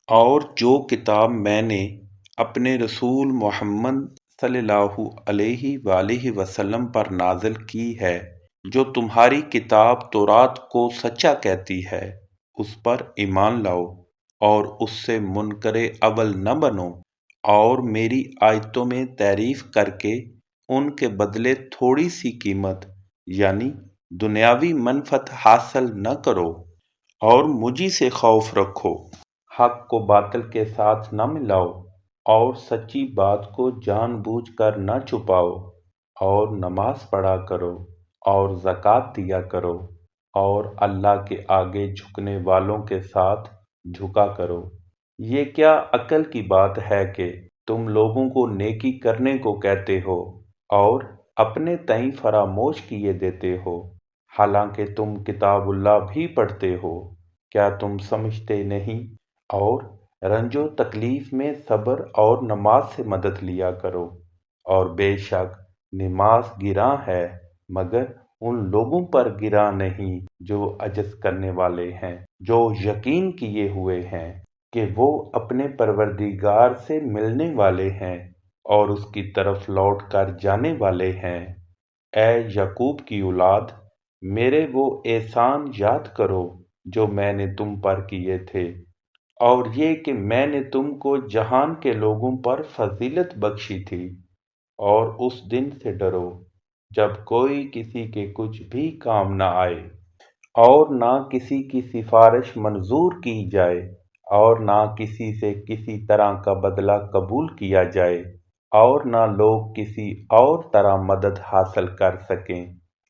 اور جو کتاب میں نے اپنے رسول محمد صلی اللہ علیہ وآلہ وسلم پر نازل کی ہے، جو تمہاری کتاب تورات کو سچا کہتی ہے، اس پر ایمان لاؤ اور اس سے منکر اول نہ بنو، اور میری آیتوں میں تعریف کر کے ان کے بدلے تھوڑی سی قیمت یعنی دنیاوی منفعت حاصل نہ کرو، اور مجھی سے خوف رکھو۔ حق کو باطل کے ساتھ نہ ملاؤ، اور سچی بات کو جان بوجھ کر نہ چھپاؤ، اور نماز پڑھا کرو اور زکوٰۃ دیا کرو، اور اللہ کے آگے جھکنے والوں کے ساتھ جھکا کرو۔ یہ کیا عقل کی بات ہے کہ تم لوگوں کو نیکی کرنے کو کہتے ہو اور اپنے تئیں فراموش کیے دیتے ہو، حالانکہ تم کتاب اللہ بھی پڑھتے ہو؟ کیا تم سمجھتے نہیں؟ اور رنج و تکلیف میں صبر اور نماز سے مدد لیا کرو، اور بے شک نماز گراں ہے مگر ان لوگوں پر گراں نہیں جو عجز کرنے والے ہیں، جو یقین کیے ہوئے ہیں کہ وہ اپنے پروردگار سے ملنے والے ہیں اور اس کی طرف لوٹ کر جانے والے ہیں۔ اے یعقوب کی اولاد، میرے وہ احسان یاد کرو جو میں نے تم پر کیے تھے، اور یہ کہ میں نے تم کو جہان کے لوگوں پر فضیلت بخشی تھی۔ اور اس دن سے ڈرو جب کوئی کسی کے کچھ بھی کام نہ آئے، اور نہ کسی کی سفارش منظور کی جائے، اور نہ کسی سے کسی طرح کا بدلہ قبول کیا جائے، اور نہ لوگ کسی اور طرح مدد حاصل کر سکیں۔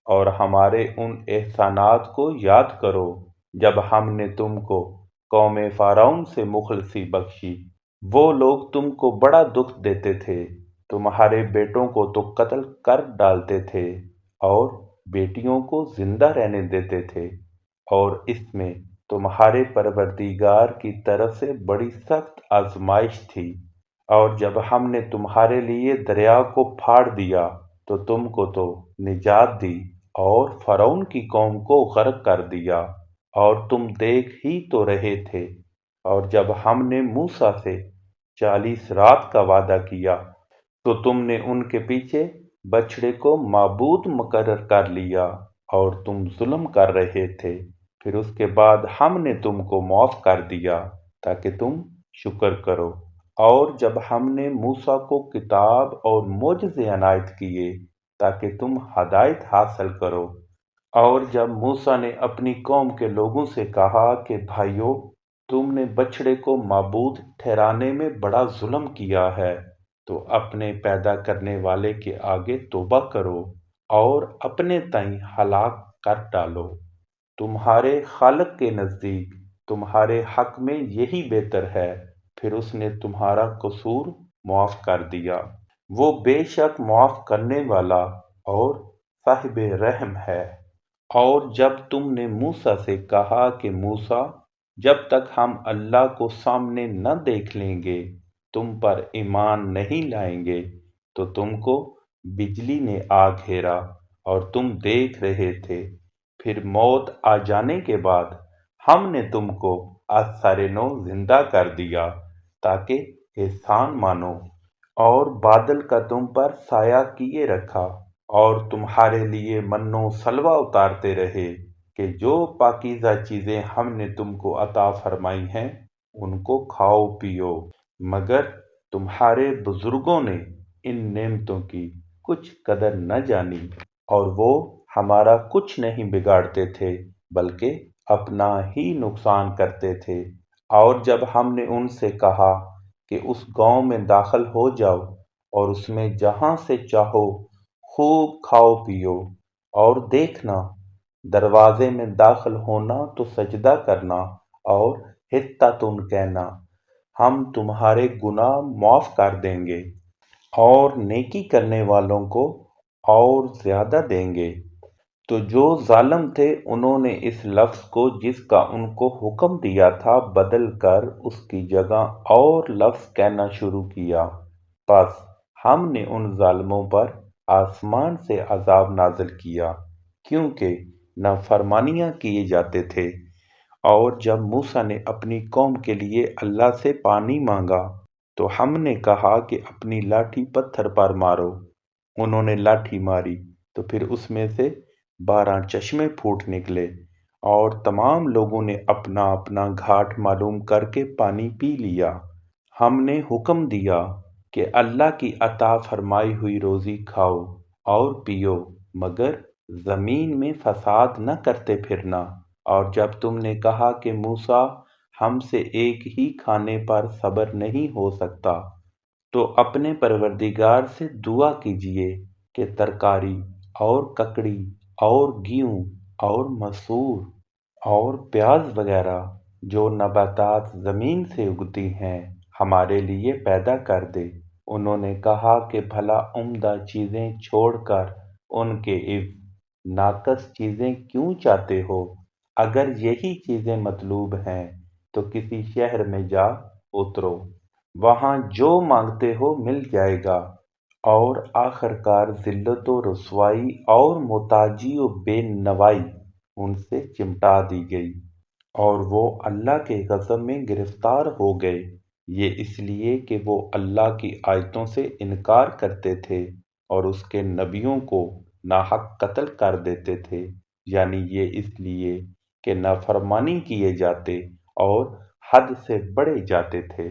اور ہمارے ان احسانات کو یاد کرو جب ہم نے تم کو قوم فرعون سے مخلصی بخشی۔ وہ لوگ تم کو بڑا دکھ دیتے تھے، تمہارے بیٹوں کو تو قتل کر ڈالتے تھے اور بیٹیوں کو زندہ رہنے دیتے تھے، اور اس میں تمہارے پروردگار کی طرف سے بڑی سخت آزمائش تھی۔ اور جب ہم نے تمہارے لیے دریا کو پھاڑ دیا تو تم کو تو نجات دی اور فرعون کی قوم کو غرق کر دیا، اور تم دیکھ ہی تو رہے تھے۔ اور جب ہم نے موسیٰ سے 40 رات کا وعدہ کیا تو تم نے ان کے پیچھے بچڑے کو معبود مقرر کر لیا، اور تم ظلم کر رہے تھے۔ پھر اس کے بعد ہم نے تم کو معاف کر دیا تاکہ تم شکر کرو۔ اور جب ہم نے موسیٰ کو کتاب اور معجزے عنایت کیے تاکہ تم ہدایت حاصل کرو، اور جب موسیٰ نے اپنی قوم کے لوگوں سے کہا کہ بھائیو، تم نے بچڑے کو معبود ٹھہرانے میں بڑا ظلم کیا ہے، تو اپنے پیدا کرنے والے کے آگے توبہ کرو اور اپنے تئیں ہلاک کر ڈالو۔ تمہارے خالق کے نزدیک تمہارے حق میں یہی بہتر ہے۔ پھر اس نے تمہارا قصور معاف کر دیا۔ وہ بے شک معاف کرنے والا اور صاحب رحم ہے۔ اور جب تم نے موسیٰ سے کہا کہ موسیٰ، جب تک ہم اللہ کو سامنے نہ دیکھ لیں گے تم پر ایمان نہیں لائیں گے، تو تم کو بجلی نے آ گھیرا اور تم دیکھ رہے تھے۔ پھر موت آ جانے کے بعد ہم نے تم کو از سر نو زندہ کر دیا تاکہ احسان مانو، اور بادل کا تم پر سایہ کیے رکھا، اور تمہارے لیے من و سلوہ اتارتے رہے کہ جو پاکیزہ چیزیں ہم نے تم کو عطا فرمائی ہیں ان کو کھاؤ پیو۔ مگر تمہارے بزرگوں نے ان نعمتوں کی کچھ قدر نہ جانی، اور وہ ہمارا کچھ نہیں بگاڑتے تھے بلکہ اپنا ہی نقصان کرتے تھے۔ اور جب ہم نے ان سے کہا کہ اس گاؤں میں داخل ہو جاؤ اور اس میں جہاں سے چاہو خوب کھاؤ پیو، اور دیکھنا دروازے میں داخل ہونا تو سجدہ کرنا اور حطۃ کہنا، ہم تمہارے گناہ معاف کر دیں گے اور نیکی کرنے والوں کو اور زیادہ دیں گے۔ تو جو ظالم تھے انہوں نے اس لفظ کو جس کا ان کو حکم دیا تھا بدل کر اس کی جگہ اور لفظ کہنا شروع کیا، پس ہم نے ان ظالموں پر آسمان سے عذاب نازل کیا کیونکہ نافرمانیاں کیے جاتے تھے۔ اور جب موسیٰ نے اپنی قوم کے لیے اللہ سے پانی مانگا تو ہم نے کہا کہ اپنی لاٹھی پتھر پر مارو۔ انہوں نے لاٹھی ماری تو پھر اس میں سے 12 چشمے پھوٹ نکلے، اور تمام لوگوں نے اپنا اپنا گھاٹ معلوم کر کے پانی پی لیا۔ ہم نے حکم دیا کہ اللہ کی عطا فرمائی ہوئی روزی کھاؤ اور پیو، مگر زمین میں فساد نہ کرتے پھرنا۔ اور جب تم نے کہا کہ موسیٰ، ہم سے ایک ہی کھانے پر صبر نہیں ہو سکتا، تو اپنے پروردگار سے دعا کیجئے کہ ترکاری اور ککڑی اور گیہوں اور مسور اور پیاز وغیرہ جو نباتات زمین سے اگتی ہیں ہمارے لیے پیدا کر دے۔ انہوں نے کہا کہ بھلا عمدہ چیزیں چھوڑ کر ان کے عوض ناقص چیزیں کیوں چاہتے ہو؟ اگر یہی چیزیں مطلوب ہیں تو کسی شہر میں جا اترو، وہاں جو مانگتے ہو مل جائے گا، اور آخرکار ذلت و رسوائی اور محتاجی و بے نوائی ان سے چمٹا دی گئی، اور وہ اللہ کے غضب میں گرفتار ہو گئے۔ یہ اس لیے کہ وہ اللہ کی آیتوں سے انکار کرتے تھے اور اس کے نبیوں کو ناحق قتل کر دیتے تھے، یعنی یہ اس لیے کہ نافرمانی کیے جاتے اور حد سے بڑھے جاتے تھے۔